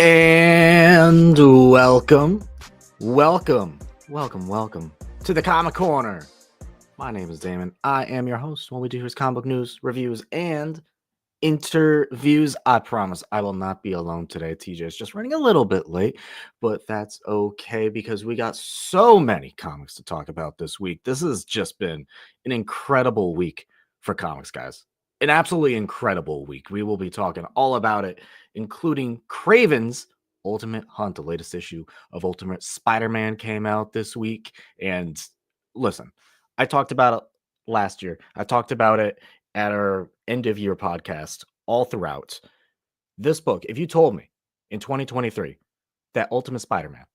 And welcome to the Comic Corner. My name is Damon. I am your host. What we do here is comic book news, reviews, and interviews. I promise I will not be alone today. TJ is just running a little bit late, but that's okay because we got so many comics to talk about this week. This has just been an incredible week for comics, guys. An absolutely incredible week. We will be talking all about it, including Kraven's Ultimate Hunt. The latest issue of Ultimate Spider-Man came out this week. And listen, I talked about it last year. I talked about it at our end of year podcast all throughout. This book, if you told me in 2023 that Ultimate Spider-Man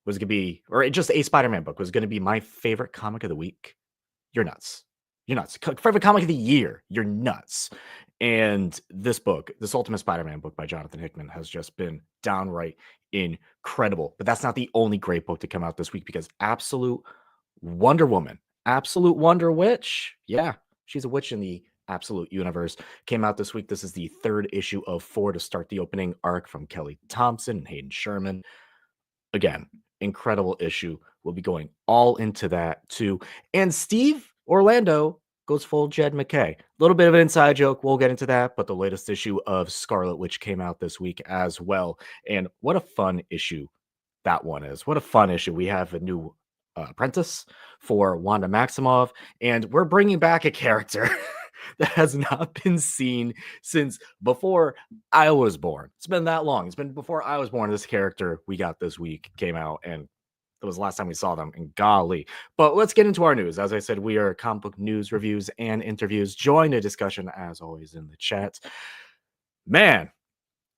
was going to be, or just a Spider-Man book was going to be my favorite comic of the week, you're nuts. You're nuts. Favorite comic of the year, you're nuts. And this book, this Ultimate Spider-Man book by Jonathan Hickman, has just been downright incredible. But that's not the only great book to come out this week, because Absolute Wonder Woman, Absolute Wonder Witch, yeah, she's a witch in the Absolute universe, came out this week. This is the third issue of 4 to start the opening arc from Kelly Thompson and Hayden Sherman. Again, incredible issue. We'll be going all into that too. And Steve Orlando goes full Jed McKay. A little bit of an inside joke. We'll get into that. But the latest issue of Scarlet Witch came out this week as well. And what a fun issue that one is. What a fun issue. We have a new apprentice for Wanda Maximoff. And we're bringing back a character that has not been seen since before I was born. It's been that long. It's been before I was born. This character we got this week came out, and it was the last time we saw them, and golly. But let's get into our news. As I said, we are comic book news, reviews, and interviews. Join the discussion, as always, in the chat. Man,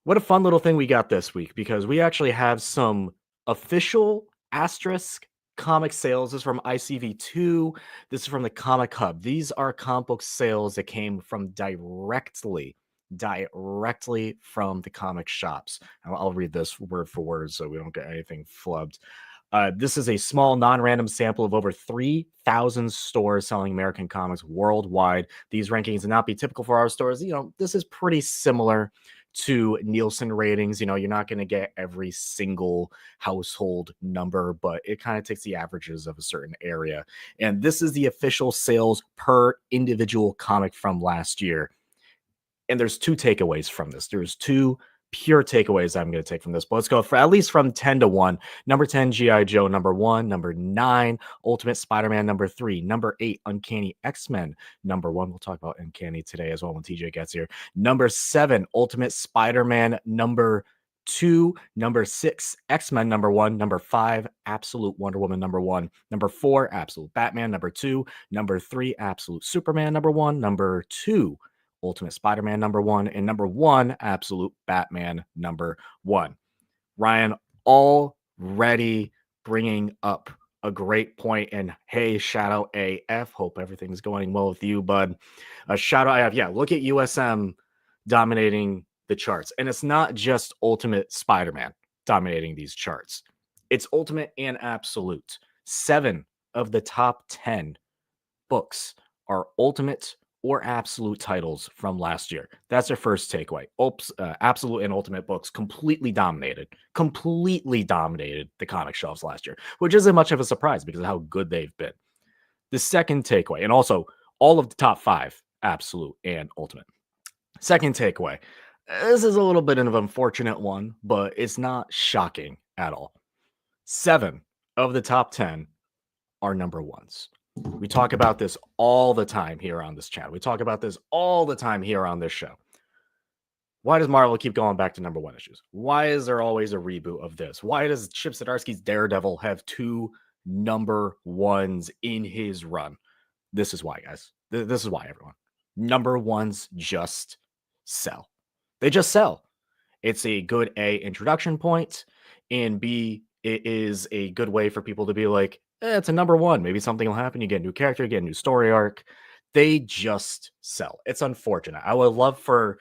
what a fun little thing we got this week, because we actually have some official asterisk comic sales. This is from ICV2. This is from the Comic Hub. These are comic book sales that came from directly from the comic shops. I'll read this word for word so we don't get anything flubbed. This is a small, non-random sample of over 3,000 stores selling American comics worldwide. These rankings will not be typical for our stores. This is pretty similar to Nielsen ratings. You're not going to get every single household number, but it kind of takes the averages of a certain area. And this is the official sales per individual comic from last year. And there's two takeaways from this. There's two pure takeaways I'm going to take from this. But let's go for at least from 10 to 1. Number 10, G.I. Joe, number 1. Number 9, Ultimate Spider-Man, number 3. Number 8, Uncanny X-Men, number 1. We'll talk about Uncanny today as well when TJ gets here. Number 7, Ultimate Spider-Man, number 2. Number 6, X-Men, number 1. Number 5, Absolute Wonder Woman, number 1. Number 4, Absolute Batman, number 2. Number 3, Absolute Superman, number 1. Number 2, Ultimate Spider-Man, number 1, and number 1, Absolute Batman, number 1. Ryan already bringing up a great point, and hey, shout out AF. Hope everything's going well with you, bud. A shout out AF. Yeah, look at USM dominating the charts, and it's not just Ultimate Spider-Man dominating these charts. It's Ultimate and Absolute. 7 of the top 10 books are Ultimate or Absolute titles from last year. That's their first takeaway. Absolute and Ultimate books completely dominated the comic shelves last year, which isn't much of a surprise because of how good they've been. The second takeaway, and also all of the top 5, Absolute and Ultimate. Second takeaway, this is a little bit of an unfortunate one, but it's not shocking at all. 7 of the top 10 are number 1s. We talk about this all the time here on this chat. We talk about this all the time here on this show. Why does Marvel keep going back to number 1 issues? Why is there always a reboot of this? Why does Chip Zdarsky's Daredevil have 2 number 1s in his run? This is why, guys. This is why, everyone. Number 1s just sell. They just sell. It's a good A, introduction point, and B, it is a good way for people to be like, it's a number 1. Maybe something will happen. You get a new character, you get a new story arc. They just sell. It's unfortunate. I would love for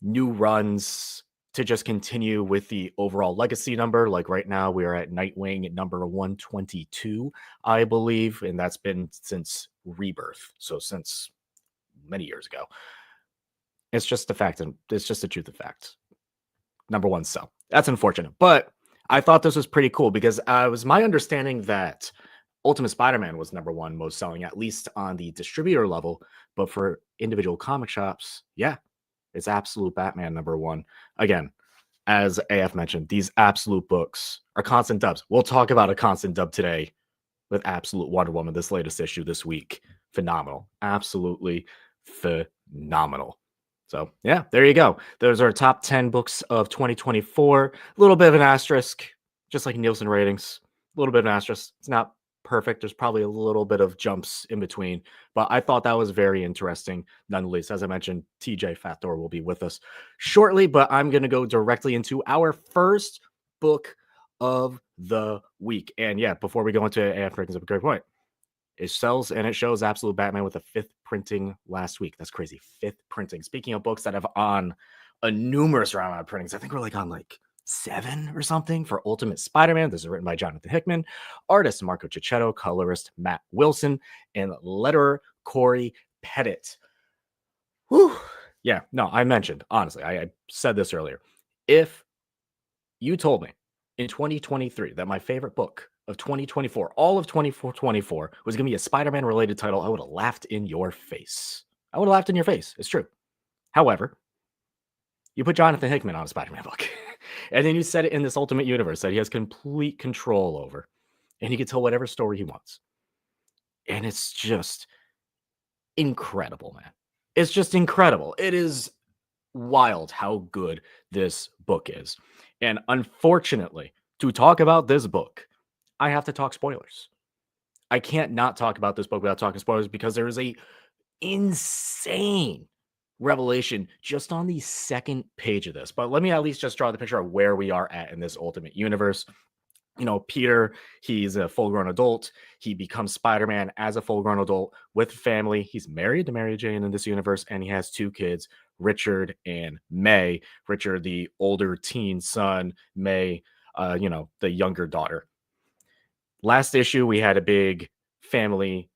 new runs to just continue with the overall legacy number. Like right now, we are at Nightwing at number 122, I believe. And that's been since Rebirth. So since many years ago. It's just the fact, and it's just the truth of facts. Number 1 sell. That's unfortunate. But I thought this was pretty cool because it was my understanding that Ultimate Spider-Man was number one most selling, at least on the distributor level. But for individual comic shops, yeah, it's Absolute Batman number one. Again, as AF mentioned, these Absolute books are constant dubs. We'll talk about a constant dub today with Absolute Wonder Woman, this latest issue this week. Phenomenal. Absolutely phenomenal. So, yeah, there you go. Those are top 10 books of 2024. A little bit of an asterisk, just like Nielsen ratings. A little bit of an asterisk. It's not perfect. There's probably a little bit of jumps in between, but I thought that was very interesting. Nonetheless, as I mentioned, TJ Fat Thor will be with us shortly, but I'm going to go directly into our first book of the week. And yeah, before we go into AF Rankings, up a great point. It sells and it shows Absolute Batman with a 5th printing last week. That's crazy. 5th printing. Speaking of books that have on a numerous round of printings, I think we're like on like 7 or something for Ultimate Spider-Man. This is written by Jonathan Hickman, artist Marco Cicchetto, colorist Matt Wilson, and letterer Corey Pettit. Whew. Yeah, no, I mentioned, honestly, I said this earlier. If you told me in 2023 that my favorite book of 2024, all of 2024, was going to be a Spider-Man related title, I would have laughed in your face. I would have laughed in your face. It's true. However, you put Jonathan Hickman on a Spider-Man book, and then you set it in this Ultimate Universe that he has complete control over, and he can tell whatever story he wants. And it's just incredible, man. It's just incredible. It is wild how good this book is. And unfortunately, to talk about this book, I have to talk spoilers. I can't not talk about this book without talking spoilers because there is a insane revelation just on the second page of this. But let me at least just draw the picture of where we are at in this Ultimate Universe. You know, Peter, he's a full-grown adult. He becomes Spider-Man as a full-grown adult with family. He's married to Mary Jane in this universe, and he has 2 kids, Richard and May. Richard, the older teen son, May, the younger daughter. Last issue, we had a big family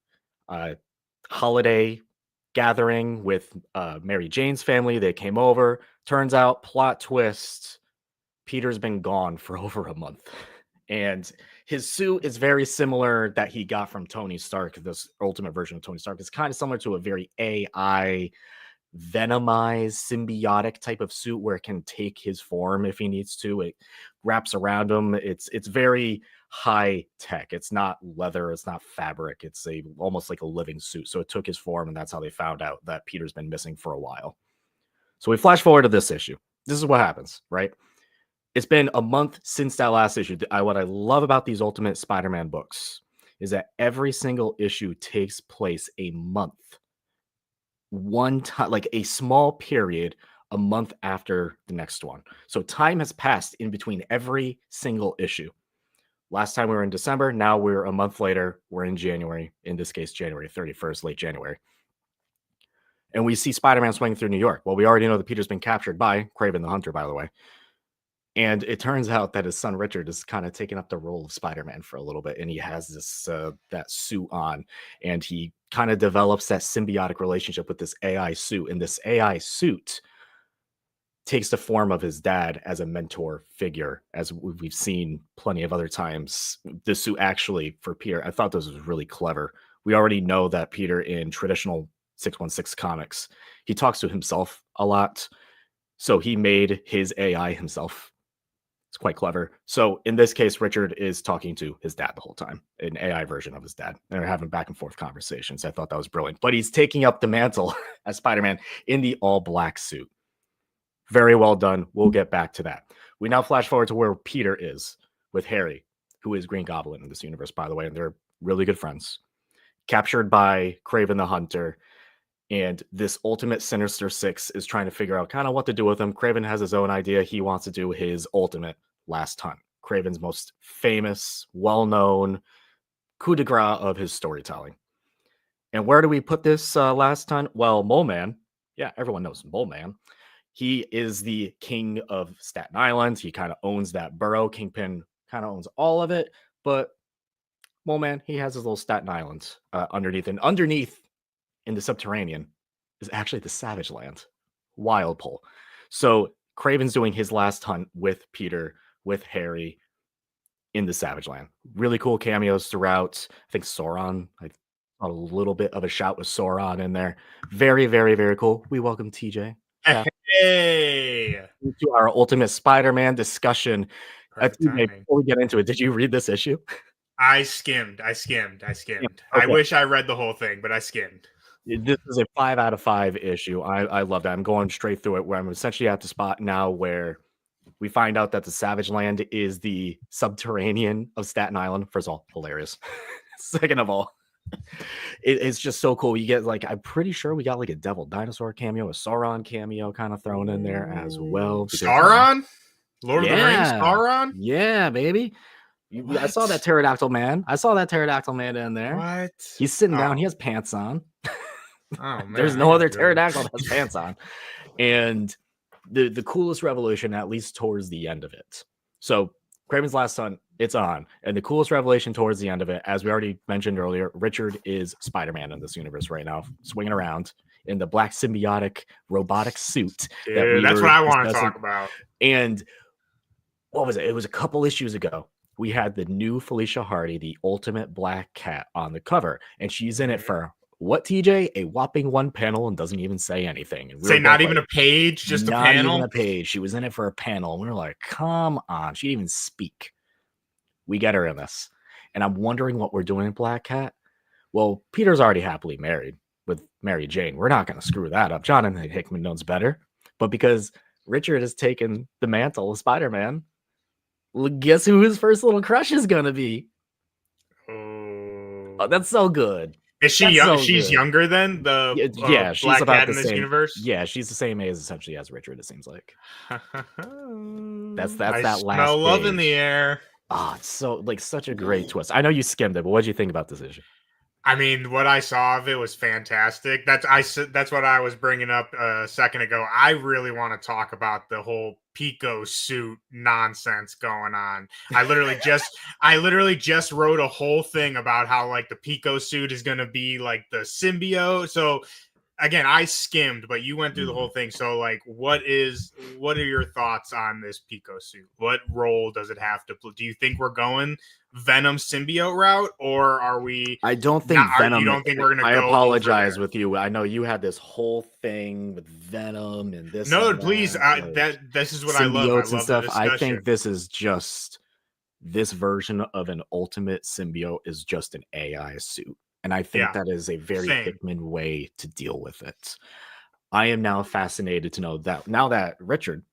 holiday gathering with Mary Jane's family. They came over. Turns out, plot twist, Peter's been gone for over a month. And his suit is very similar that he got from Tony Stark. This ultimate version of Tony Stark is kind of similar to a very AI venomized symbiotic type of suit where it can take his form if he needs to. It wraps around him. It's very high tech. It's not leather, it's not fabric. It's almost like a living suit. So it took his form, and that's how they found out that Peter's been missing for a while. So we flash forward to this issue. This is what happens, right? It's been a month since that last issue. What I love about these Ultimate Spider-Man books is that every single issue takes place a month. One time, like a small period, a month after the next one. So time has passed in between every single issue. Last time we were in December. Now we're a month later. We're in January. In this case, January 31st, late January. And we see Spider-Man swinging through New York. Well, we already know that Peter's been captured by Kraven the Hunter, by the way. And it turns out that his son Richard is kind of taking up the role of Spider-Man for a little bit, and he has this that suit on, and he kind of develops that symbiotic relationship with this AI suit, and this AI suit takes the form of his dad as a mentor figure, as we've seen plenty of other times. This suit actually for Peter, I thought this was really clever. We already know that Peter in traditional 616 comics, he talks to himself a lot, so he made his AI himself. It's quite clever. So in this case, Richard is talking to his dad the whole time, an AI version of his dad. They're having back and forth conversations. I thought that was brilliant. But he's taking up the mantle as Spider-Man in the all-black suit. Very well done. We'll get back to that. We now flash forward to where Peter is with Harry, who is Green Goblin in this universe, by the way, and they're really good friends. Captured by Kraven the Hunter, and this ultimate Sinister Six is trying to figure out kind of what to do with him. Kraven has his own idea. He wants to do his ultimate last hunt. Kraven's most famous, well-known coup de grace of his storytelling. And where do we put this last hunt? Well, Mole Man. Yeah, everyone knows Mole Man. He is the king of Staten Island. He kind of owns that borough. Kingpin kind of owns all of it. But Mole Man, he has his little Staten Island underneath. And underneath in the subterranean is actually the Savage Land, Wild Pole. So Kraven's doing his last hunt with Peter, with Harry in the Savage Land. Really cool cameos throughout. I think Sauron, a little bit of a shout with Sauron in there. Very, very, very cool. We welcome TJ. Hey! To our Ultimate Spider-Man discussion. TJ, before we get into it, did you read this issue? I skimmed. Okay. I wish I read the whole thing, but I skimmed. This is a 5 out of 5 issue. I love that. I'm going straight through it where I'm essentially at the spot now where we find out that the Savage Land is the subterranean of Staten Island. First of all, hilarious. Second of all, it's just so cool. You get like, I'm pretty sure we got like a Devil Dinosaur cameo, a Sauron cameo kind of thrown in there as well. Because, Sauron? Lord of the Rings? Sauron? Yeah, baby. I saw that pterodactyl man. In there. What? He's sitting down. He has pants on. Oh, man. There's no other pterodactyl that has pants on. And the coolest revelation, at least towards the end of it. So Kraven's Last Hunt, it's on. And the coolest revelation towards the end of it, as we already mentioned earlier, Richard is Spider-Man in this universe right now, swinging around in the black symbiotic robotic suit. Dude, that's what I want to talk about. And what was it? It was a couple issues ago. We had the new Felicia Hardy, the ultimate black cat, on the cover. And she's in it for what, TJ? A whopping 1 panel and doesn't even say anything. And say not even a page, just a panel? Not even a page. She was in it for a panel. And we were like, come on. She didn't even speak. We get her in this. And I'm wondering what we're doing in Black Cat. Well, Peter's already happily married with Mary Jane. We're not going to screw that up. Jonathan Hickman knows better. But because Richard has taken the mantle of Spider-Man, guess who his first little crush is going to be? Oh, that's so good. Is she young? So she's younger than the she's Black about Cat the in this same universe? Yeah, she's the same age essentially as Richard, it seems like. that's I that last smell love page. in the air. Oh, it's so like such a great twist. I know you skimmed it, but what did you think about this issue? I mean, what I saw of it was fantastic. That's what I was bringing up a second ago. I really want to talk about the whole Pico suit nonsense going on. I literally just wrote a whole thing about how like the Pico suit is going to be like the symbiote. So again, I skimmed, but you went through the whole thing. So like, what are your thoughts on this Pico suit? What role does it have to play? Do you think we're going Venom symbiote route, or are we? I don't think Venom. You don't think we're going to? I apologize with you. I know you had this whole thing with Venom and this. No, and please. This is what I love. I love stuff. I think this is just this version of an ultimate symbiote is just an AI suit. And I think that is a very Hickman way to deal with it. I am now fascinated to know that now that Richard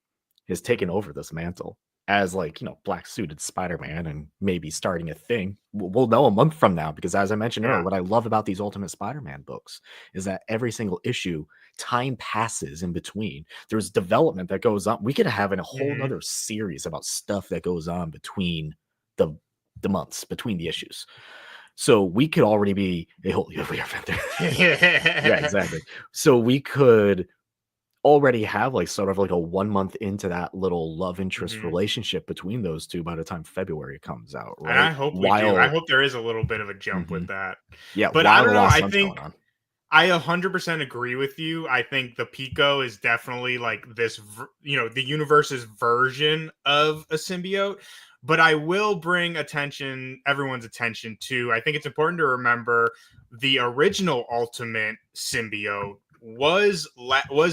has taken over this mantle as like, black suited Spider-Man and maybe starting a thing, we'll know a month from now, because as I mentioned earlier, what I love about these Ultimate Spider-Man books is that every single issue, time passes in between. There's development that goes on. We could have a whole other series about stuff that goes on between the months, between the issues. So we could already be a whole yeah, exactly. So we could already have like sort of like a 1 month into that little love interest relationship between those two by the time February comes out, right? And I hope we do. I hope there is a little bit of a jump with that. Yeah, but I don't know. I think I 100% agree with you. I think the Pico is definitely like this, the universe's version of a symbiote. But I will bring everyone's attention to, I think it's important to remember the original Ultimate symbiote was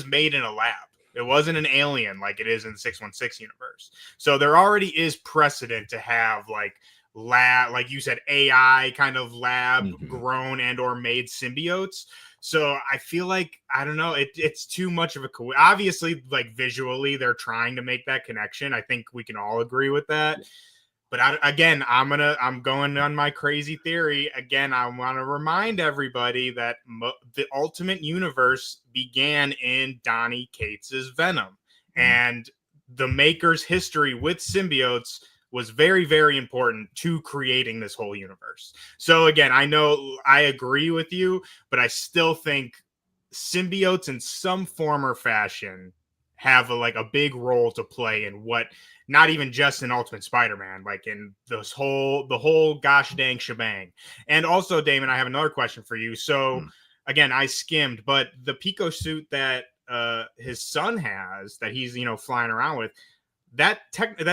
made in a lab. It wasn't an alien like it is in the 616 universe. So there already is precedent to have like like you said, AI kind of lab grown and or made symbiotes. So I feel like, I don't know, it's too much of a obviously, like visually, they're trying to make that connection. I think we can all agree with that. But I'm going on my crazy theory. Again, I want to remind everybody that the Ultimate Universe began in Donny Cates's Venom. And the maker's history with symbiotes was very, very important to creating this whole universe. So again, I know I agree with you, but I still think symbiotes in some form or fashion have a big role to play in what, not even just in Ultimate Spider-Man, like in the whole gosh dang shebang. And also, Damon, I have another question for you. So again, I skimmed, but the Pico suit that his son has that he's flying around with, that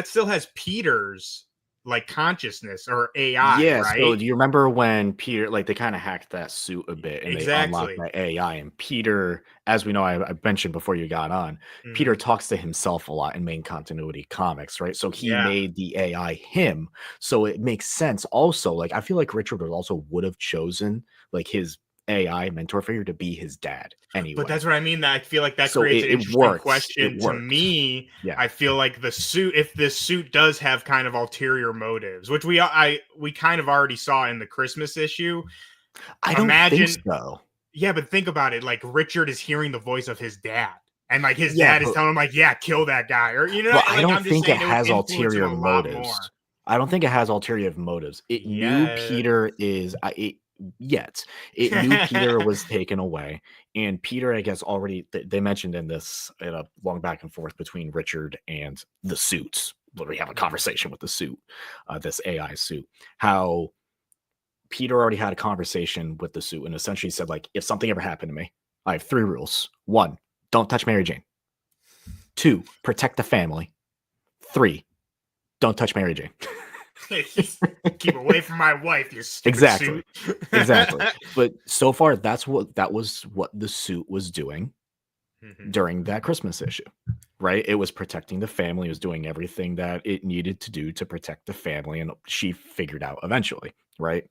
still has Peter's like consciousness or AI, Yeah, right? so do you remember when Peter, like, they kind of hacked that suit a bit and they unlocked Exactly. that AI, and Peter, as we know, I mentioned before you got on, Peter Mhm. talks to himself a lot in main continuity comics, right? So he Yeah. made the AI him, so it makes sense also. Like, I feel like Richard would have chosen like his AI mentor figure to be his dad But anyway. that's what I mean. That I feel like that So creates an it interesting worked. It question to worked. me. Yeah. I feel like the suit, if this suit does have kind of ulterior motives, which we kind of already saw in the Christmas issue. I don't think Imagine, so. yeah, but think about it. Like Richard is hearing the voice of his dad, and like his Yeah, dad is telling him, like, yeah, kill that guy, or but I like don't I'm just think it saying it would has influence him ulterior a lot motives. more. I don't think it has ulterior motives. It knew Yeah. Peter is yet. It knew Peter was taken away, and Peter, I guess, already they mentioned in this in a long back and forth between Richard and the suits. Literally have a conversation with the suit, this AI suit. How Peter already had a conversation with the suit and essentially said, like, if something ever happened to me, I have 3 rules. 1, don't touch Mary Jane. 2, protect the family. 3, don't touch Mary Jane. Keep away from my wife, you stupid Exactly. suit. Exactly. But so far, that was what the suit was doing Mhm. during that Christmas issue, right? It was protecting the family. It was doing everything that it needed to do to protect the family, and she figured out eventually, right?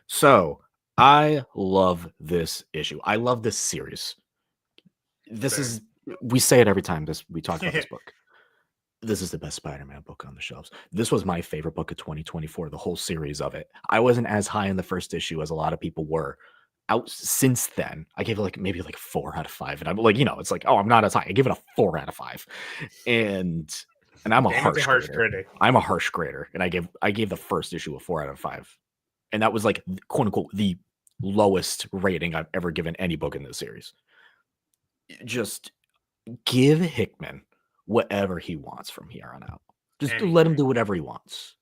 So I love this issue. I love this series. This Same. is we say it every time we talk about this book. This is the best Spider-Man book on the shelves. This was my favorite book of 2024, the whole series of it. I wasn't as high in the first issue as a lot of people were. Out since then, I gave it like maybe like 4 out of 5. And I'm like, it's like, oh, I'm not as high. I give it a 4 out of 5. And I'm a Damon's a harsh harsh grader. critic. I'm a harsh grader. And I gave the first issue a 4 out of 5. And that was like quote unquote the lowest rating I've ever given any book in this series. Just give Hickman whatever he wants from here on out. Just let him Anything. do whatever he wants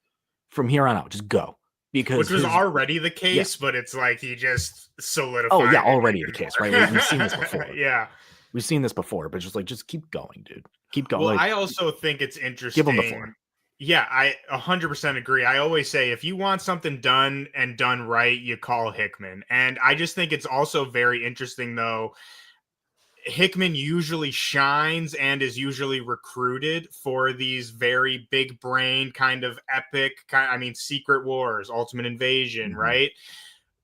from here on out. Just go because Which was his already the yeah. case, but it's like he just Oh yeah, solidified it already the even case, right? We've seen this more. before. Yeah. We've seen this before, but just keep going, dude. Keep going. Well, Like I also think it's give him the floor. interesting. Yeah, I 100% agree. I always say if you want something done and done right, you call Hickman. And I just think it's also very interesting, though. Hickman usually shines and is usually recruited for these very big brain kind of epic I mean Secret Wars, Ultimate Invasion, Mhm. right?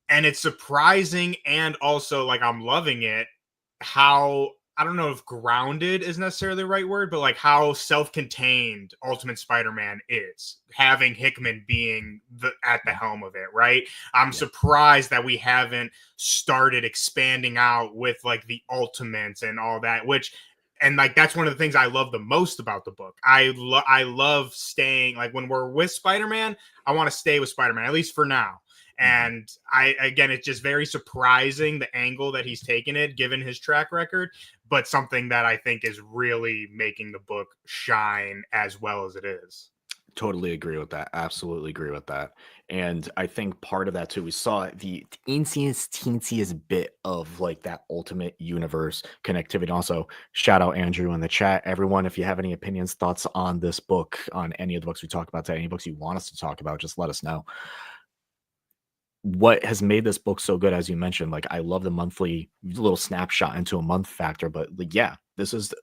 And it's surprising and also like I'm loving it how I don't know if grounded is necessarily the right word, but like how self-contained Ultimate Spider-Man is, having Hickman being at the helm of it, right? I'm Yeah. surprised that we haven't started expanding out with like the Ultimates and all that, which and like that's one of the things I love the most about the book. I love staying like when we're with Spider-Man, I want to stay with Spider-Man at least for now. Mhm. And again, it's just very surprising the angle that he's taken it, given his track record, but something that I think is really making the book shine as well as it is. Totally agree with that. Absolutely agree with that. And I think part of that too, we saw the teeniest bit of like that ultimate universe connectivity. Also, shout out Andrew in the chat. Everyone, if you have any opinions, thoughts on this book, on any of the books we talked about today, any books you want us to talk about, just let us know. What has made this book so good, as you mentioned, like I love the monthly little snapshot into a month factor, but like, yeah,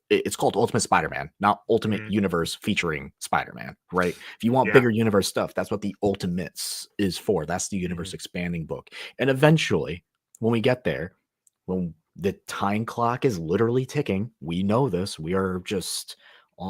it's called Ultimate Spider-Man, not Ultimate Mhm. Universe featuring Spider-Man, right? If you want Yeah. bigger universe stuff, that's what the Ultimates is for. That's the universe Mhm. expanding book. And eventually, when we get there, when the time clock is literally ticking, we know this. We are just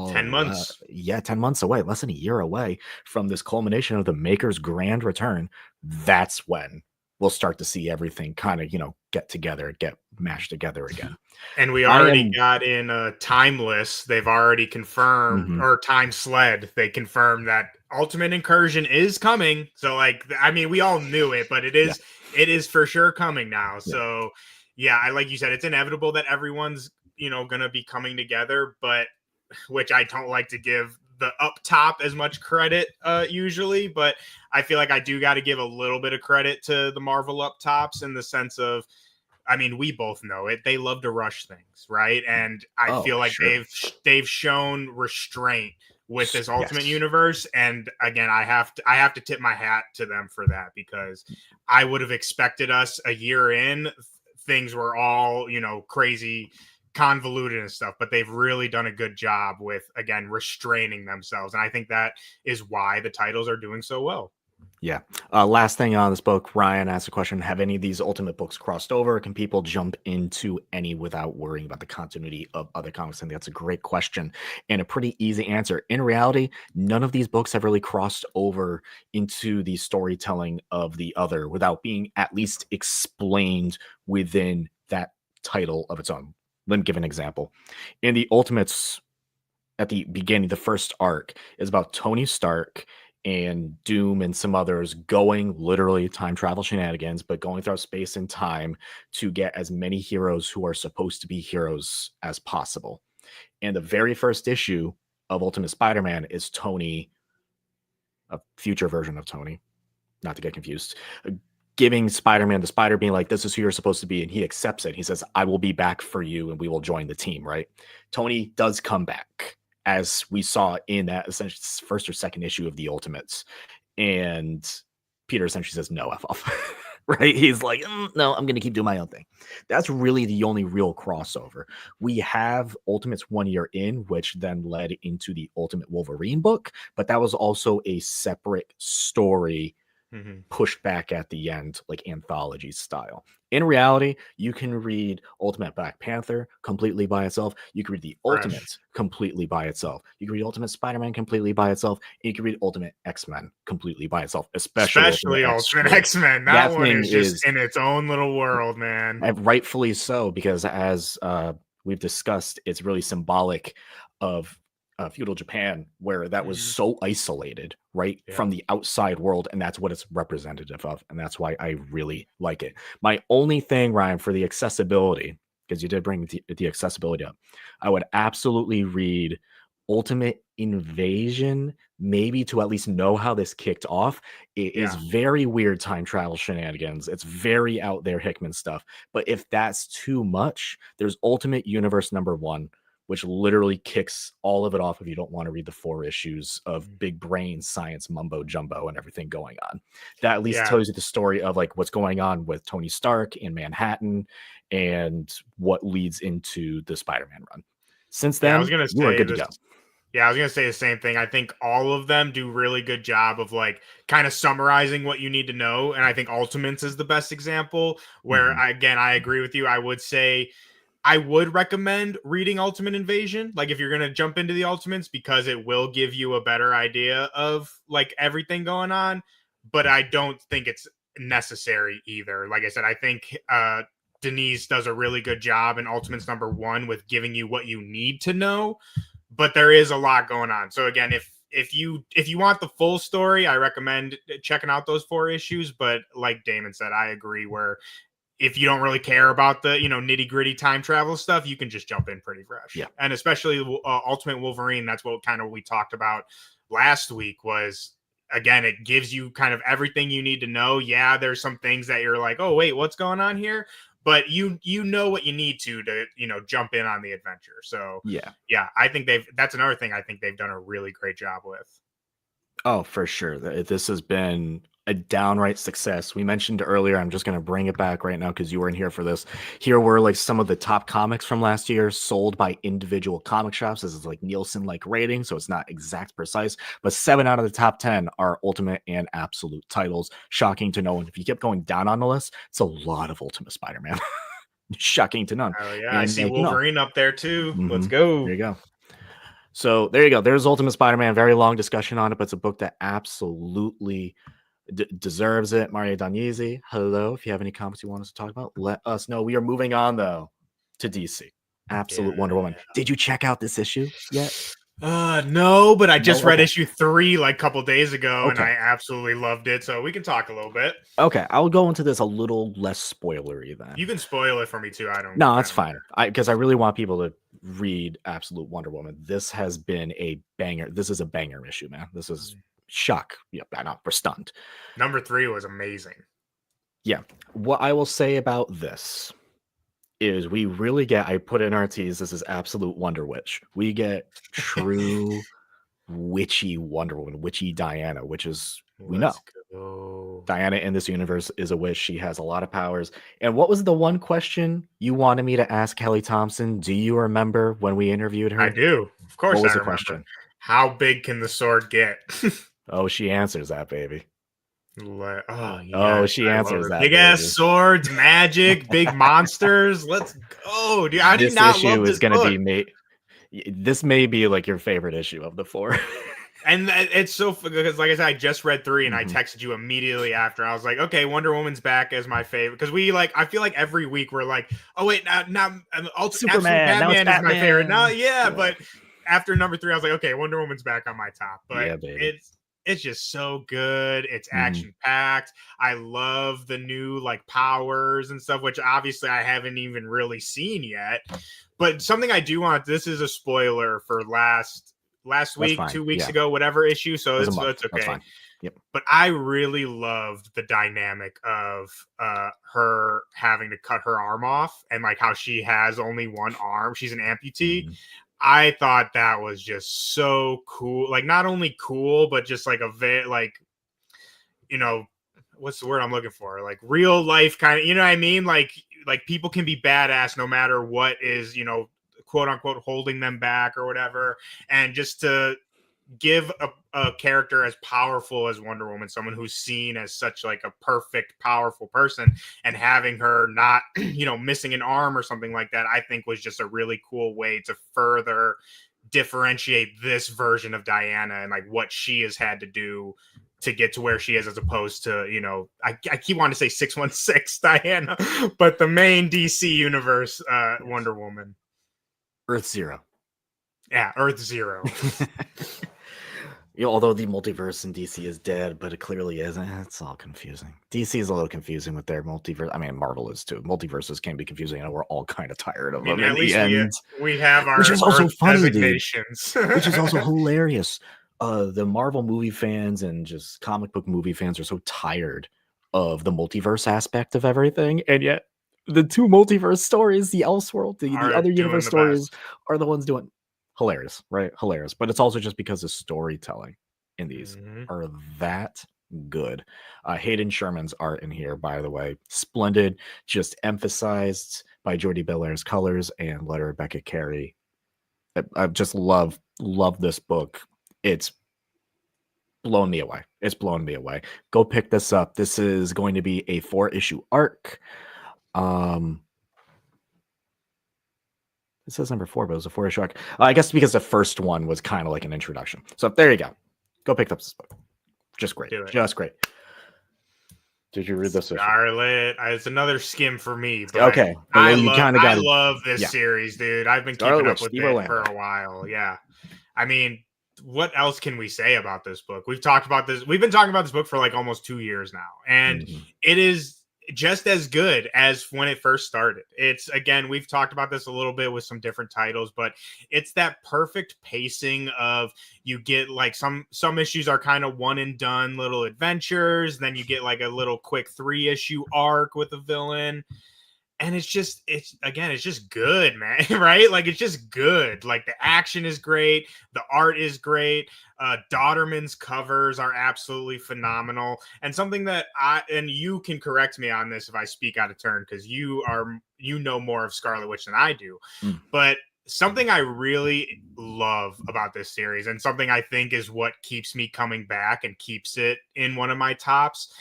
10 months. 10 months away, less than a year away from this culmination of the Maker's grand return. That's when we'll start to see everything kind of, get together, get mashed together again. And we I already am got in Timeless. They've already confirmed, mhm, or Time Sled. They confirmed that Ultimate Incursion is coming. So, like, I mean, we all knew it, but yeah, it is for sure coming now. yeah. So, yeah, I like you said, it's inevitable that everyone's gonna be coming together. But which I don't like to give the up top as much credit usually, but I feel like I do got to give a little bit of credit to the Marvel up tops in the sense of I mean, we both know it. They love to rush things, right? And I feel like sure. they've shown restraint with this Ultimate Yes. Universe. And again, I have to tip my hat to them for that, because I would have expected us a year in, things were all, crazy convoluted and stuff, but they've really done a good job with, again, restraining themselves. And I think that is why the titles are doing so well. Yeah. Last thing on this book, Ryan asked a question: have any of these Ultimate books crossed over? Can people jump into any without worrying about the continuity of other comics? And that's a great question and a pretty easy answer. In reality, none of these books have really crossed over into the storytelling of the other without being at least explained within that title of its own. Let me give an example. In the Ultimates, at the beginning, the first arc is about Tony Stark and Doom and some others going literally time travel shenanigans, but going throughout space and time to get as many heroes who are supposed to be heroes as possible. And the very first issue of Ultimate Spider-Man is Tony, a future version of Tony, not to get confused, giving Spider-Man the spider, being like, this is who you're supposed to be. And he accepts it. He says, I will be back for you and we will join the team, right? Tony does come back, as we saw in that essentially first or second issue of the Ultimates. And Peter essentially says, no, F off. Right? He's like, no, I'm going to keep doing my own thing. That's really the only real crossover. We have Ultimates 1 year in, which then led into the Ultimate Wolverine book, but that was also a separate story pushed back at the end, like anthology style. In reality, you can read Ultimate Black Panther completely by itself. You can read the Ultimates completely by itself. You can read Ultimate Spider-Man completely by itself. And you can read Ultimate X-Men completely by itself, especially Ultimate X-Men. That one is just in its own little world, man. And rightfully so, because as we've discussed, it's really symbolic of feudal Japan, where that was so isolated, right, from the outside world, and that's what it's representative of, and that's why I really like it. My only thing, Ryan, for the accessibility, because you did bring the accessibility up, I would absolutely read Ultimate Invasion, maybe to at least know how this kicked off. It is very weird time travel shenanigans. It's very out there Hickman stuff. But if that's too much, there's Ultimate Universe #1, which literally kicks all of it off if you don't want to read the 4 issues of big brain science mumbo jumbo and everything going on. That at least tells you the story of like what's going on with Tony Stark in Manhattan and what leads into the Spider-Man run. Since then, you are good to go. Yeah, I was going to say the same thing. I think all of them do really good job of like kind of summarizing what you need to know. And I think Ultimates is the best example where, again, I agree with you. I would say I would recommend reading Ultimate Invasion, like if you're going to jump into the Ultimates, because it will give you a better idea of like everything going on. But I don't think it's necessary either. Like I said, I think Denise does a really good job in Ultimates #1 with giving you what you need to know. But there is a lot going on. So again, if you want the full story, I recommend checking out those 4 issues. But like Damon said, I agree, where if you don't really care about the nitty gritty time travel stuff, you can just jump in pretty fresh. Yeah. And especially Ultimate Wolverine, that's what kind of we talked about last week, was again, it gives you kind of everything you need to know. Yeah, there's some things that you're like, oh wait, what's going on here? But you know what you need to jump in on the adventure. So yeah, I think that's another thing I think they've done a really great job with. Oh, for sure. This has been a downright success. We mentioned earlier, I'm just going to bring it back right now because you weren't here for this. Here were like some of the top comics from last year sold by individual comic shops. This is like Nielsen-like rating, so it's not exact precise, but 7 out of the top 10 are Ultimate and Absolute titles. Shocking to know. And if you kept going down on the list, it's a lot of Ultimate Spider-Man. Shocking to none. Oh yeah, I see Wolverine up there too. Let's go. There you go. So there you go. There's Ultimate Spider-Man. Very long discussion on it, but it's a book that absolutely deserves it. Mario Dagnese, hello. If you have any comments you want us to talk about, let us know. We are moving on though to DC. Absolute Wonder Woman. Did you check out this issue yet? No, but I just read issue 3 like a couple days ago, and I absolutely loved it. So we can talk a little bit. Okay, I'll go into this a little less spoilery then. You can spoil it for me too. No, that's fine. Because I really want people to read Absolute Wonder Woman. This has been a banger. This is a banger issue, man. This is shock. Yep, I know, we're stunned. #3 was amazing. Yeah. What I will say about this is we really get, I put in our tease, this is absolute Wonder Witch. We get true witchy Wonder Woman, witchy Diana, which is, we know. Let's go. Diana in this universe is a witch. She has a lot of powers. And what was the one question you wanted me to ask Kelly Thompson? Do you remember when we interviewed her? I do. Of course, what was I the remember. question? How big can the sword get? Oh, she answers that, baby. She answers that. Big ass swords, magic, big monsters. Let's go, dude. I do not love this going to be made. This may be like your favorite issue of the 4. And it's so, because like I said, I just read 3 and I texted you immediately after. I was like, okay, Wonder Woman's back as my favorite. Because I feel like every week we're like, oh wait, now Superman, Batman is my favorite. Now, yeah, but after number 3, I was like, okay, Wonder Woman's back on my top. But it's just so good. It's action packed. I love the new like powers and stuff, which obviously I haven't even really seen yet. But something I do want, this is a spoiler for last week, 2 weeks ago, whatever issue. So it's okay. Yep. But I really loved the dynamic of her having to cut her arm off and like how she has only one arm. She's an amputee. I thought that was just so cool. Like not only cool, but just like what's the word I'm looking for? Like real life kind of, you know what I mean? Like people can be badass no matter what is, quote unquote holding them back or whatever. And just to give a character as powerful as Wonder Woman, someone who's seen as such like a perfect, powerful person, and having her not, missing an arm or something like that, I think was just a really cool way to further differentiate this version of Diana and like what she has had to do to get to where she is, as opposed to, I keep wanting to say 616 Diana, but the main DC universe Wonder Woman. Earth Zero. Yeah, Earth Zero. Although the multiverse in DC is dead, but it clearly isn't. It's all confusing. DC is a little confusing with their multiverse. I mean, Marvel is too. Multiverses can be confusing, and we're all kind of tired of them. At least we have our which is also funny, designations. Which is also hilarious. The Marvel movie fans and just comic book movie fans are so tired of the multiverse aspect of everything, and yet the 2 multiverse stories, the Elseworld, the other universe stories, are the ones doing hilarious, right? Hilarious. But it's also just because the storytelling in these are that good. Hayden Sherman's art in here, by the way, splendid, just emphasized by Jordie Bellaire's colors and letter Rebecca Carey. I just love this book. It's blown me away. It's blown me away. Go pick this up. This is going to be a 4-issue arc. It says number 4, but it was a 4-issue arc. I guess because the first one was kind of like an introduction. So there you go. Go pick up this book. Just great. Just great. Did you read this? Scarlet. It's another skim for me. But okay. I love this series, dude. I've been keeping up with it for a while. Yeah. I mean, what else can we say about this book? We've talked about this. We've been talking about this book for like almost 2 years now. And it is just as good as when it first started. It's, again, we've talked about this a little bit with some different titles, but it's that perfect pacing of, you get like some issues are kind of one and done little adventures, then you get like a little quick 3-issue arc with a villain, and it's just good, man. Right? Like, it's just good. Like, the action is great, the art is great. Dodderman's covers are absolutely phenomenal. And something that and you can correct me on this if I speak out of turn, because you know more of Scarlet Witch than I do. But something I really love about this series, and something I think is what keeps me coming back and keeps it in one of my tops,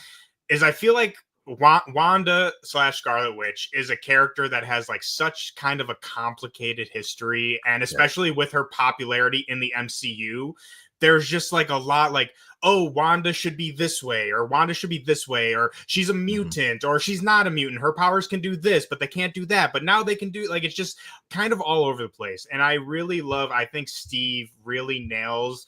is I feel like Wanda / Scarlet Witch is a character that has like such kind of a complicated history, and especially with her popularity in the MCU, there's just like a lot like, oh, Wanda should be this way, or Wanda should be this way, or she's a mutant, or she's not a mutant. Her powers can do this, but they can't do that. But now they can do, like, it's just kind of all over the place. And I think Steve really nails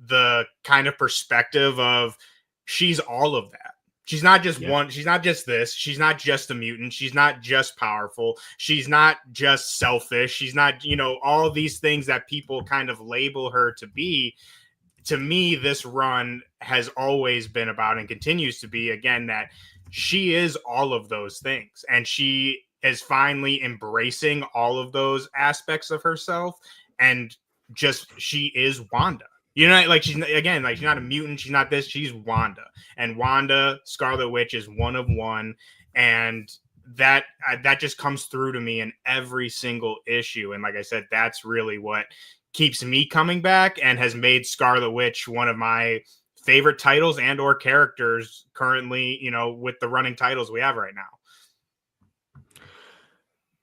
the kind of perspective of, she's all of that. She's not just one. She's not just this. She's not just a mutant. She's not just powerful. She's not just selfish. She's not, all these things that people kind of label her to be. To me, this run has always been about, and continues to be, again, that she is all of those things. And she is finally embracing all of those aspects of herself, and just she is Wanda. You know, like she's not a mutant, she's not this, she's Wanda. And Wanda, Scarlet Witch, is one of one, and that just comes through to me in every single issue. And like I said, that's really what keeps me coming back and has made Scarlet Witch one of my favorite titles and or characters currently, you know, with the running titles we have right now.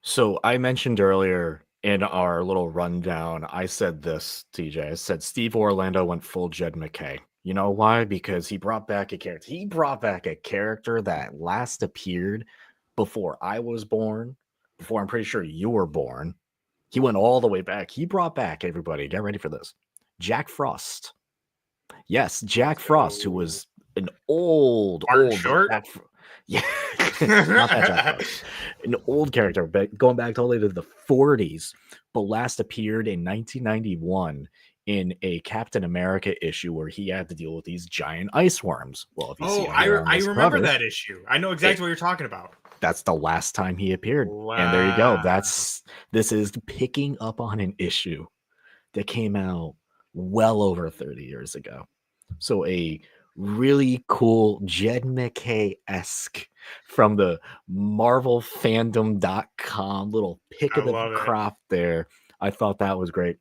So I mentioned earlier in our little rundown, I said this, TJ. I said Steve Orlando went full Jed McKay. You know why? Because he brought back a character. He brought back a character that last appeared before I was born, before I'm pretty sure you were born. He went all the way back. He brought back, everybody, get ready for this, Jack Frost. Yes, Jack Frost, who was an old short. Yeah, not that Jack Frost. An old character, but going back all the way to the 40s, but last appeared in 1991 in a Captain America issue where he had to deal with these giant ice worms. Well, if you see, I remember that issue. I know exactly what you're talking about. That's the last time he appeared. Wow. And there you go. This is picking up on an issue that came out well over 30 years ago. So a really cool Jed McKay-esque from the marvelfandom.com little pick of the crop there. I thought that was great.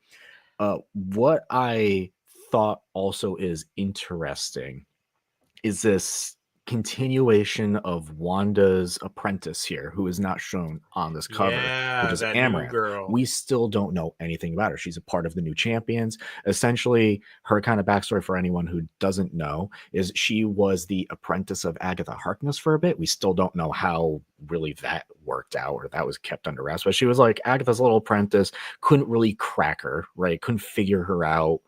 What I thought also is interesting is this continuation of Wanda's apprentice here, who is not shown on this cover, which is Amaranth. We still don't know anything about her. She's a part of the New Champions. Essentially, her kind of backstory, for anyone who doesn't know, is she was the apprentice of Agatha Harkness for a bit. We still don't know how really that worked out or that was kept under wraps, but she was like Agatha's little apprentice, couldn't really crack her, right? Couldn't figure her out.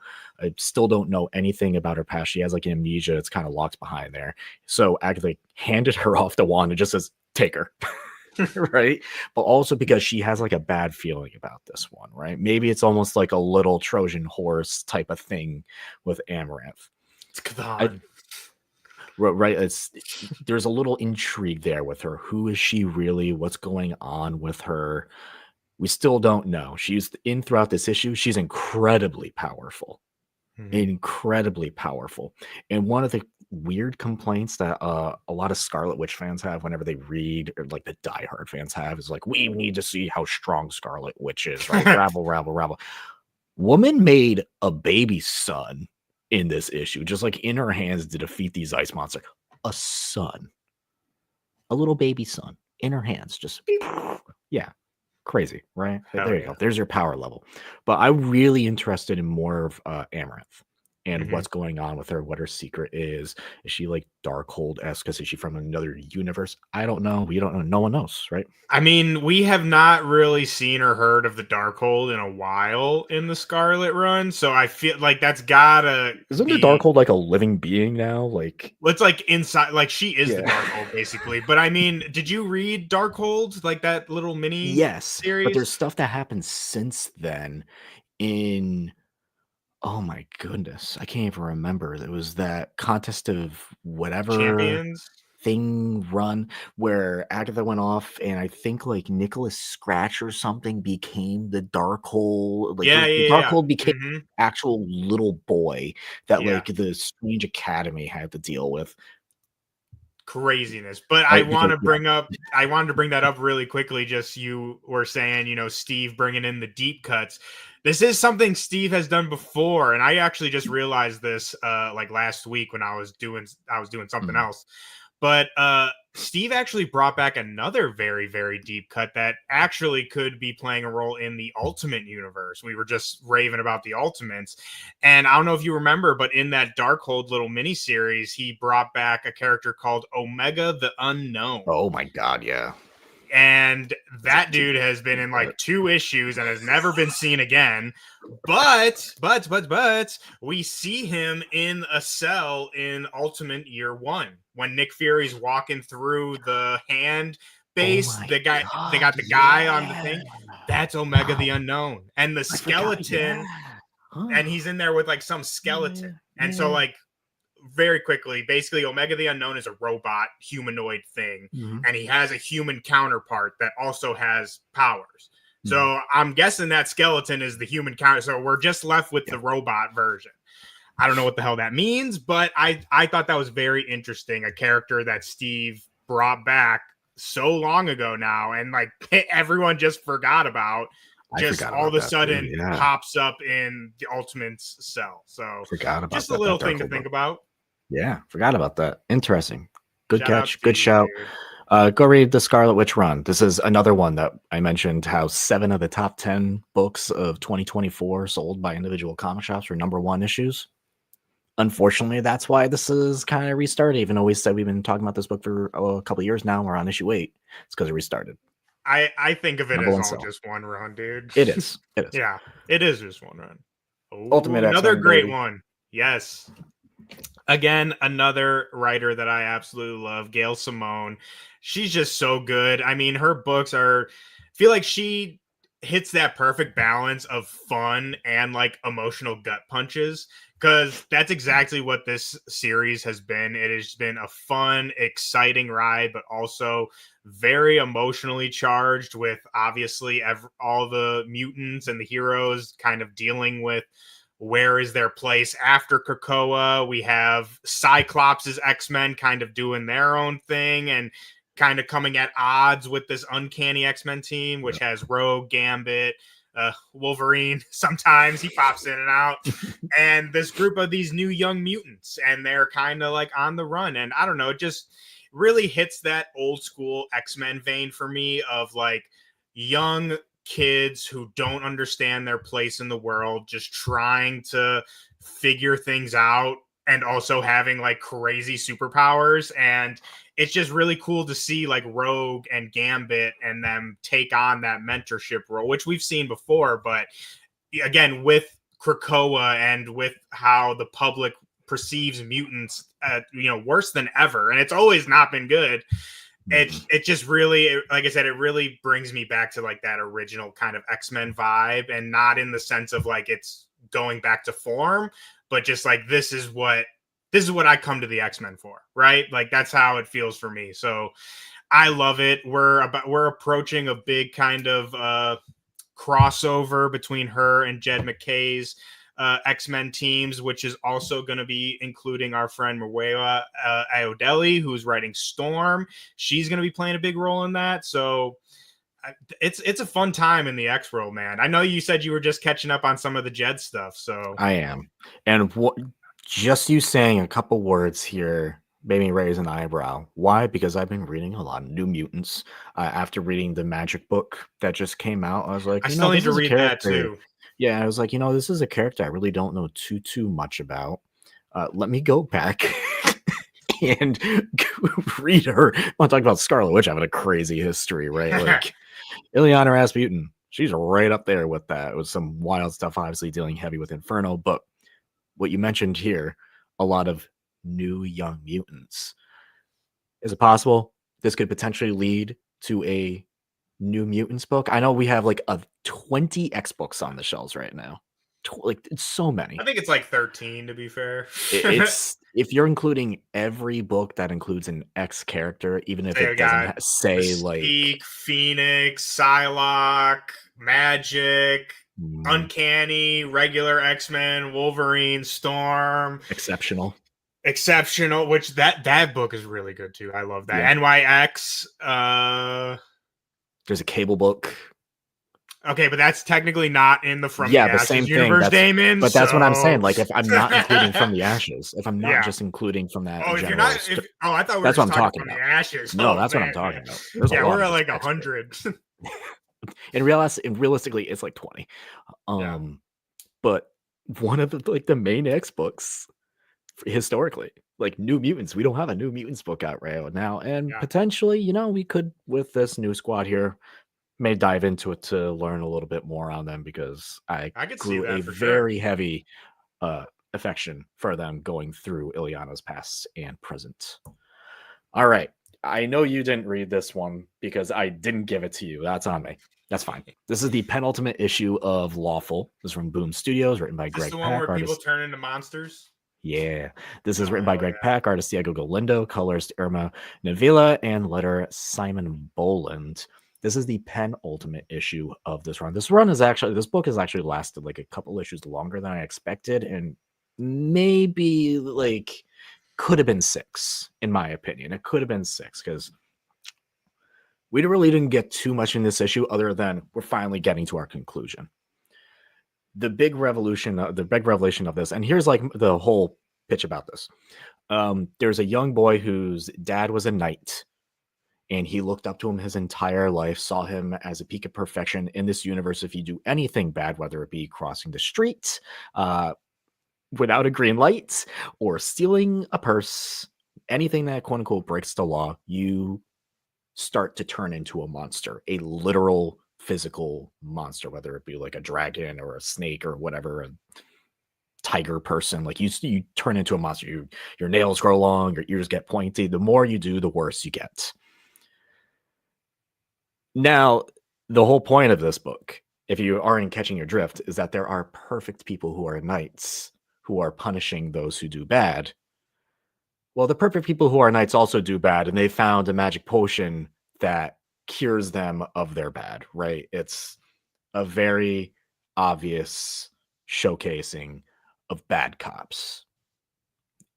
I still don't know anything about her past. She has like amnesia. It's kind of locked behind there. So Agatha handed her off to Wanda just as take her. Right. But also because she has like a bad feeling about this one, right? Maybe it's almost like a little Trojan horse type of thing with Amaranth. Right. There's a little intrigue there with her. Who is she really? What's going on with her? We still don't know. She's in throughout this issue. She's incredibly powerful. Incredibly powerful. And one of the weird complaints that a lot of Scarlet Witch fans have whenever they read, or like the diehard fans have, is like, we need to see how strong Scarlet Witch is, right? rabble. Woman made a baby son in this issue, just like in her hands to defeat these ice monsters. A son, a little baby son in her hands, just yeah. Crazy, right? There you go. There's your power level. But I'm really interested in more of Amaranth and what's going on with her, what her secret is. Is she like Darkhold-esque? Is she from another universe? I don't know. We don't know. No one knows, right? I mean, we have not really seen or heard of the Darkhold in a while in the Scarlet run, so I feel like that's gotta. Isn't the Darkhold like a living being now? Like, it's like inside, like she is the Darkhold basically. But I mean, did you read Darkhold, like that little mini series? But there's stuff that happened since then. Oh my goodness, I can't even remember. It was that contest of whatever Champions thing run where Agatha went off, and I think like Nicholas Scratch or something became the Darkhold. Like the Darkhold became an actual little boy that like the Strange Academy had to deal with. Craziness. But I want to bring that up really quickly. Just, you were saying, you know, Steve bringing in the deep cuts. This is something Steve has done before, and I actually just realized this like last week when I was doing something else. But Steve actually brought back another very, very deep cut that actually could be playing a role in the Ultimate universe. We were just raving about the Ultimates. And I don't know if you remember, but in that Darkhold little miniseries, he brought back a character called Omega the Unknown. Oh my God, yeah. And that dude has been in like 2 issues and has never been seen again. But we see him in a cell in Ultimate Year 1 when Nick Fury's walking through the hand base. They got the guy on the thing. That's Omega the Unknown. And the skeleton, and he's in there with like some skeleton. And so like very quickly, basically Omega the Unknown is a robot humanoid thing, and he has a human counterpart that also has powers. So I'm guessing that skeleton is the human counter. So we're just left with the robot version. I don't know what the hell that means, but I thought that was very interesting. A character that Steve brought back so long ago now, and like everyone just forgot about. Just all of a sudden pops up in the Ultimate's cell. So forgot about just a little thing to think about. Yeah, forgot about that. Interesting. Good catch. Good shout. Go read the Scarlet Witch run. This is another one that I mentioned how 7 of the top 10 books of 2024 sold by individual comic shops were #1 issues. Unfortunately, that's why this is kind of restarted, even though we said we've been talking about this book for a couple of years now. We're on issue 8. It's because it restarted. I think of it as all just one run, dude. It is. It is. Yeah, it is just one run. Ooh, Ultimate another X-Men, great baby. one. Yes. Again, another writer that I absolutely love, Gail Simone. She's just so good. I mean, her books feel like she hits that perfect balance of fun and like emotional gut punches, because that's exactly what this series has been. It has been a fun, exciting ride, but also very emotionally charged, with obviously all the mutants and the heroes kind of dealing with where is their place after Krakoa. We have Cyclops' X-Men kind of doing their own thing and kind of coming at odds with this Uncanny X-Men team, which has Rogue, Gambit, Wolverine. Sometimes he pops in and out, and this group of these new young mutants, and they're kind of like on the run. And I don't know, it just really hits that old school X-Men vein for me of like young kids who don't understand their place in the world, just trying to figure things out, and also having like crazy superpowers. And it's just really cool to see like Rogue and Gambit and them take on that mentorship role, which we've seen before, but again, with Krakoa and with how the public perceives mutants, worse than ever. And it's always not been good. It just really, like I said, it really brings me back to like that original kind of X-Men vibe, and not in the sense of like it's going back to form, but just like this is what I come to the X-Men for, right? Like that's how it feels for me. So I love it. We're approaching a big kind of crossover between her and Jed McKay's X-Men teams, which is also going to be including our friend Mwewa Ayodele, who's writing Storm. She's going to be playing a big role in that. So it's a fun time in the X world, man. I know you said you were just catching up on some of the Jed stuff. So I am. And just you saying a couple words here made me raise an eyebrow. Why? Because I've been reading a lot of New Mutants. After reading the Magic book that just came out, I was like, I still need to read that too. Yeah, I was like, this is a character I really don't know too much about. Let me go back and read her. I want to talk about Scarlet Witch having a crazy history, right? Like Illyana Rasputin, she's right up there with that. With some wild stuff, obviously dealing heavy with Inferno. But what you mentioned here, a lot of new young mutants. Is it possible this could potentially lead to a New Mutants book? I know we have like 20 X books on the shelves right now. Like it's so many. I think it's like 13 to be fair. It's if you're including every book that includes an X character, even if it doesn't say Mystique, like Phoenix, Psylocke, Magic, Uncanny, regular X-Men, Wolverine, Storm, Exceptional, which that book is really good too. I love that. Yeah. NYX. There's a Cable book. Okay, but that's technically not in the From the Ashes same universe, Damon. But that's what I'm saying. Like, if I'm not including From the Ashes, if I'm not just including from that. Oh, if you're not, I thought we were just talking about the Ashes. No, that's what I'm talking about. There's a lot we're at like 100. And realistically, it's like 20. But one of the main X books historically, like New Mutants, we don't have a New Mutants book out right now, and potentially, we could with this new squad here. May dive into it to learn a little bit more on them, because I could grew a very heavy affection for them going through Illyana's past and present. All right. I know you didn't read this one because I didn't give it to you. That's on me. That's fine. This is the penultimate issue of Lawful. This is from Boom Studios, written by Greg Pak. The one where people turn into monsters? Yeah. This is Oh, written by hell Greg yeah. Pak, artist Diego Galindo, colorist Irma Navila, and letter Simon Boland. This is the penultimate issue of this run. This book has actually lasted like a couple issues longer than I expected, and maybe like could have been 6, in my opinion. It could have been 6 because we really didn't get too much in this issue other than we're finally getting to our conclusion. The big revelation of this, and here's like the whole pitch about this. There's a young boy whose dad was a knight, and he looked up to him his entire life, saw him as a peak of perfection in this universe. If you do anything bad, whether it be crossing the street without a green light or stealing a purse, anything that quote unquote breaks the law, you start to turn into a monster, a literal physical monster, whether it be like a dragon or a snake or whatever, a tiger person. Like you turn into a monster. Your nails grow long, your ears get pointy. The more you do, the worse you get. Now, the whole point of this book, if you aren't catching your drift, is that there are perfect people who are knights who are punishing those who do bad. Well, the perfect people who are knights also do bad, and they found a magic potion that cures them of their bad, right? It's a very obvious showcasing of bad cops.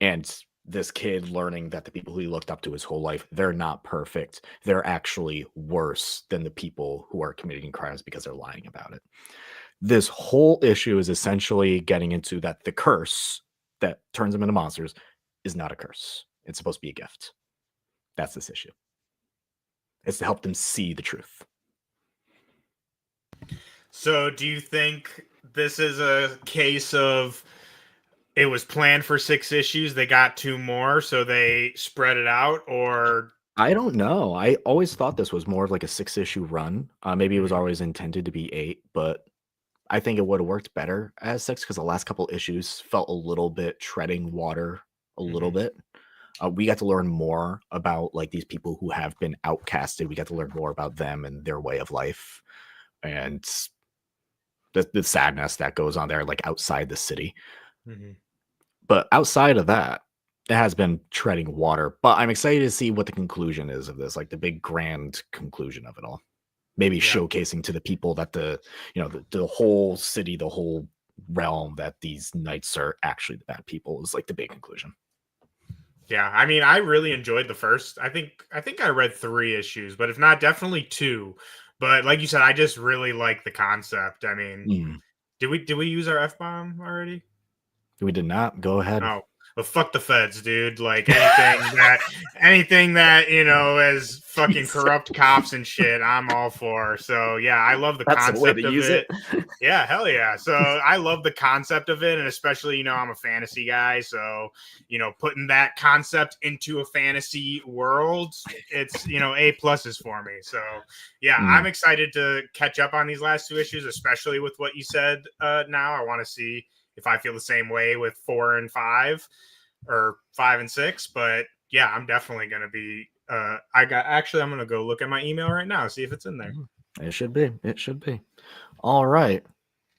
And this kid learning that the people who he looked up to his whole life, they're not perfect. They're actually worse than the people who are committing crimes because they're lying about it. This whole issue is essentially getting into that the curse that turns them into monsters is not a curse. It's supposed to be a gift. That's this issue. It's to help them see the truth. So, do you think this is a case of it was planned for 6 issues, they got 2 more, so they spread it out, or I don't know. I always thought this was more of like a 6-issue run. Maybe it was always intended to be 8, but I think it would have worked better as 6 because the last couple issues felt a little bit treading water a little bit. We got to learn more about like these people who have been outcasted. We got to learn more about them and their way of life and the sadness that goes on there, like outside the city. But outside of that, it has been treading water. But I'm excited to see what the conclusion is of this, like the big grand conclusion of it all. Maybe showcasing to the people that the whole city, the whole realm, that these knights are actually the bad people is like the big conclusion. Yeah, I mean, I really enjoyed the first. I think I read 3 issues, but if not, definitely 2. But like you said, I just really like the concept. I mean, did we use our F-bomb already? We did not. Go ahead. Oh, but fuck the feds, dude. Like anything that as fucking corrupt cops and shit, I'm all for. So yeah, I love the concept of it. Yeah, hell yeah. So I love the concept of it, and especially I'm a fantasy guy, so putting that concept into a fantasy world, it's A pluses for me. So yeah, I'm excited to catch up on these last 2 issues, especially with what you said. Now I want to see if I feel the same way with 4 and 5 or 5 and 6, but yeah, I'm definitely going to be, I'm going to go look at my email right now, see if it's in there. It should be. All right.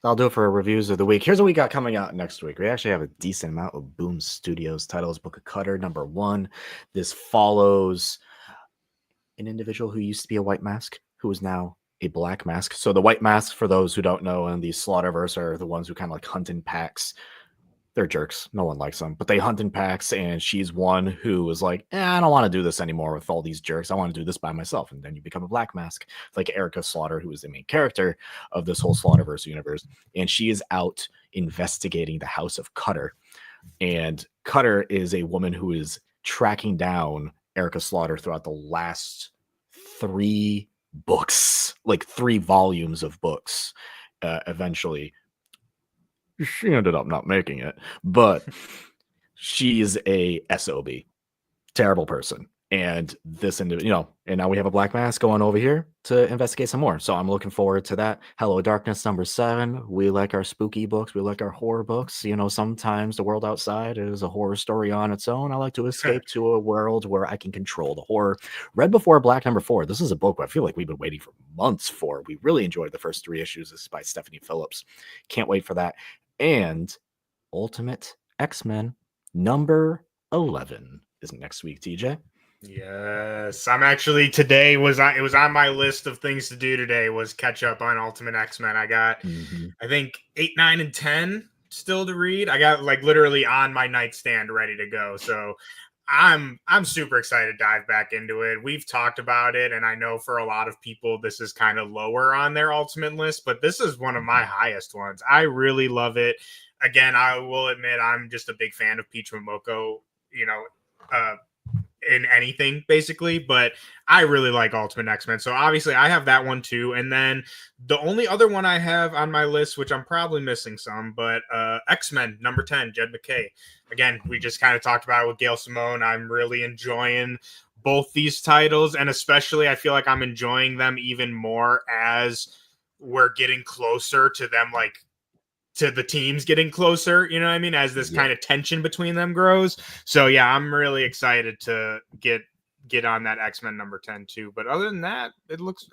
I'll do it for reviews of the week. Here's what we got coming out next week. We actually have a decent amount of Boom Studios titles. Book of Cutter, #1. This follows an individual who used to be a white mask, who is now a black mask. So the white masks, for those who don't know, in the Slaughterverse are the ones who kind of like hunt in packs. They're jerks. No one likes them, but they hunt in packs, and she's one who is like, I don't want to do this anymore with all these jerks. I want to do this by myself. And then you become a black mask, like Erica Slaughter, who is the main character of this whole Slaughterverse universe. And she is out investigating the House of Cutter. And Cutter is a woman who is tracking down Erica Slaughter throughout the last 3 books, like 3 volumes of books. Eventually, she ended up not making it, but she's a SOB, terrible person. And this individual, and now we have a black mask going over here to investigate some more. So I'm looking forward to that. Hello Darkness #7. We like our spooky books. We like our horror books. Sometimes the world outside is a horror story on its own. I like to escape to a world where I can control the horror. Red Before Black #4. This is a book I feel like we've been waiting for months for. We really enjoyed the first 3 issues. This is by Stephanie Phillips. Can't wait for that. And Ultimate X-Men Number 11 is next week, TJ. Yes, I'm actually today it was on my list of things to do today was catch up on Ultimate X-Men. I got I think 8, 9, and 10 still to read. I got like literally on my nightstand ready to go. So I'm super excited to dive back into it. We've talked about it, and I know for a lot of people this is kind of lower on their ultimate list, but this is one of my highest ones. I really love it. Again, I will admit I'm just a big fan of Peach Momoko, in anything basically, but I really like Ultimate X-Men. So obviously I have that one too. And then the only other one I have on my list, which I'm probably missing some, but X-Men number 10, Jed McKay. Again, we just kind of talked about it with Gail Simone. I'm really enjoying both these titles, and especially I feel like I'm enjoying them even more as we're getting closer to them, like to the teams getting closer, you know what I mean, as this kind of tension between them grows. So yeah, I'm really excited to get on that X-Men number 10 too. But other than that, it looks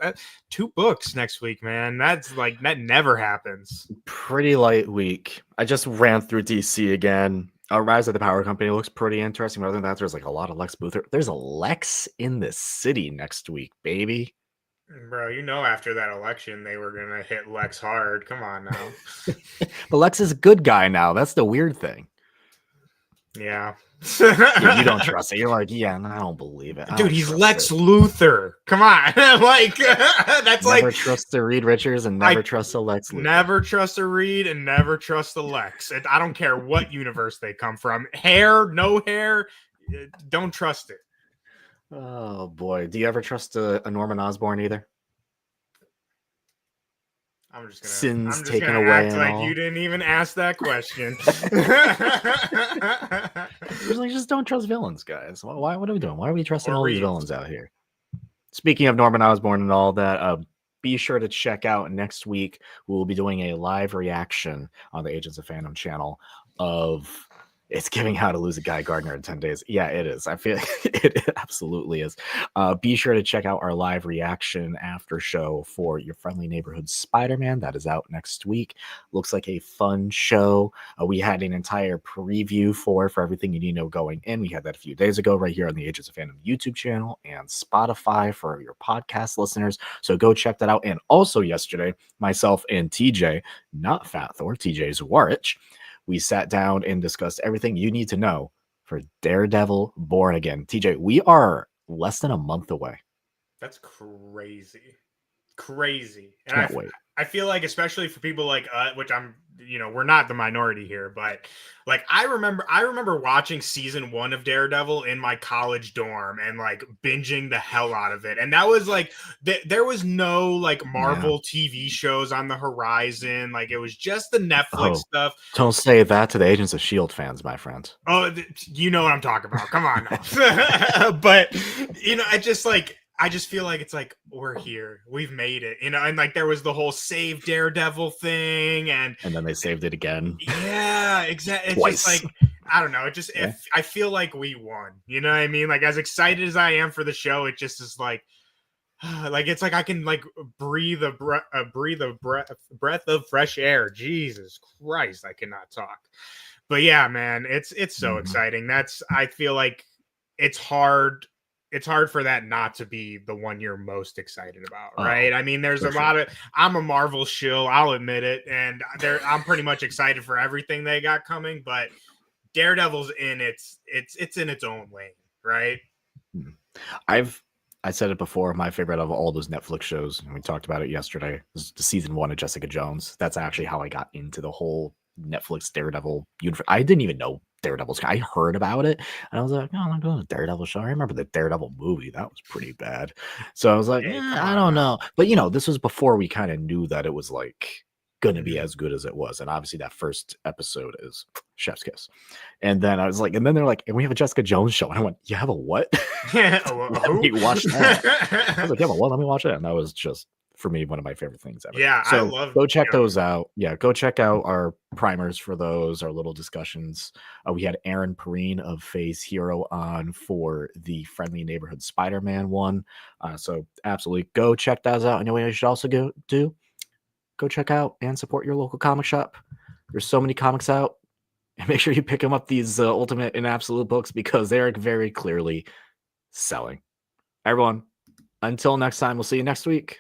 2 books next week, man. That's like that never happens. Pretty light week. I just ran through DC again. Rise of the Power Company looks pretty interesting. But other than that, there's like a lot of Lex Luthor. There's a Lex in the City next week, baby. Bro, you know after that election they were gonna hit Lex hard. Come on now. But Lex is a good guy now. That's the weird thing. Yeah. You don't trust it. You're like, yeah, no, I don't believe it. Dude, he's Lex Luthor. Come on. Like that's never trust the Reed Richards and never trust the Lex Luthor. Never trust a Reed and never trust the Lex. I don't care what universe they come from. Hair, no hair, don't trust it. Oh boy. Do you ever trust a Norman Osborn either? I'm just Sins gonna taken away act and like all. you didn't even ask that question. Like, just don't trust villains, guys. What are we doing? Why are we trusting all these villains out here? Speaking of Norman Osborn and all that, be sure to check out next week. We'll be doing a live reaction on the Agents of Fandom channel of It's Giving How to Lose a Guy Gardner in 10 Days. Yeah, it is. I feel it absolutely is. Be sure to check out our live reaction after show for Your Friendly Neighborhood Spider-Man. That is out next week. Looks like a fun show. We had an entire preview for everything you need to know going in. We had that a few days ago right here on the Agents of Fandom YouTube channel and Spotify for your podcast listeners. So go check that out. And also yesterday, myself and TJ, not Fat Thor, TJ's Warwich, we sat down and discussed everything you need to know for Daredevil Born Again. TJ, we are less than a month away. That's crazy. Crazy. And Can't wait. I feel like, especially for people like which I'm, we're not the minority here, but like I remember watching season 1 of Daredevil in my college dorm and like binging the hell out of it. And that was like there was no like Marvel TV shows on the horizon. Like it was just the Netflix stuff. Don't say that to the Agents of S.H.I.E.L.D. fans, my friend. Oh, you know what I'm talking about. Come on now. But I just feel like it's like we're here, we've made it, and like there was the whole save Daredevil thing, and then they saved it again. Yeah, exactly. It's Twice. just like I don't know. It just I feel like we won. You know what I mean? Like as excited as I am for the show, it just is like it's like I can like breathe a breath of fresh air. Jesus Christ, I cannot talk. But yeah, man, it's so exciting. I feel like it's hard. It's hard for that not to be the one you're most excited about, right? I mean, there's a lot of. I'm a Marvel shill, I'll admit it, and I'm pretty much excited for everything they got coming. But Daredevil's in it's in its own lane, right? I said it before. My favorite of all those Netflix shows, and we talked about it yesterday, is the season 1 of Jessica Jones. That's actually how I got into the whole Netflix Daredevil universe. I didn't even know Daredevil's. I heard about it and I was like, oh, I'm going to Daredevil show. I remember the Daredevil movie. That was pretty bad. So I was like, I don't know. But this was before we kind of knew that it was like going to be as good as it was. And obviously that first episode is chef's kiss. And then I was like, and then they're like, and we have a Jessica Jones show. And I went, you have a what? Let me watch that. I was like, yeah, well, let me watch it. And that was just, for me, one of my favorite things ever. Yeah, so I love. Go check those out. Yeah, go check out our primers for those, our little discussions. We had Aaron Perrine of Phase Hero on for the Friendly Neighborhood Spider-Man one. So absolutely go check those out. And you know what you should also go check out and support your local comic shop. There's so many comics out. And make sure you pick them up, these Ultimate and Absolute books, because they're very clearly selling. Everyone, until next time, we'll see you next week.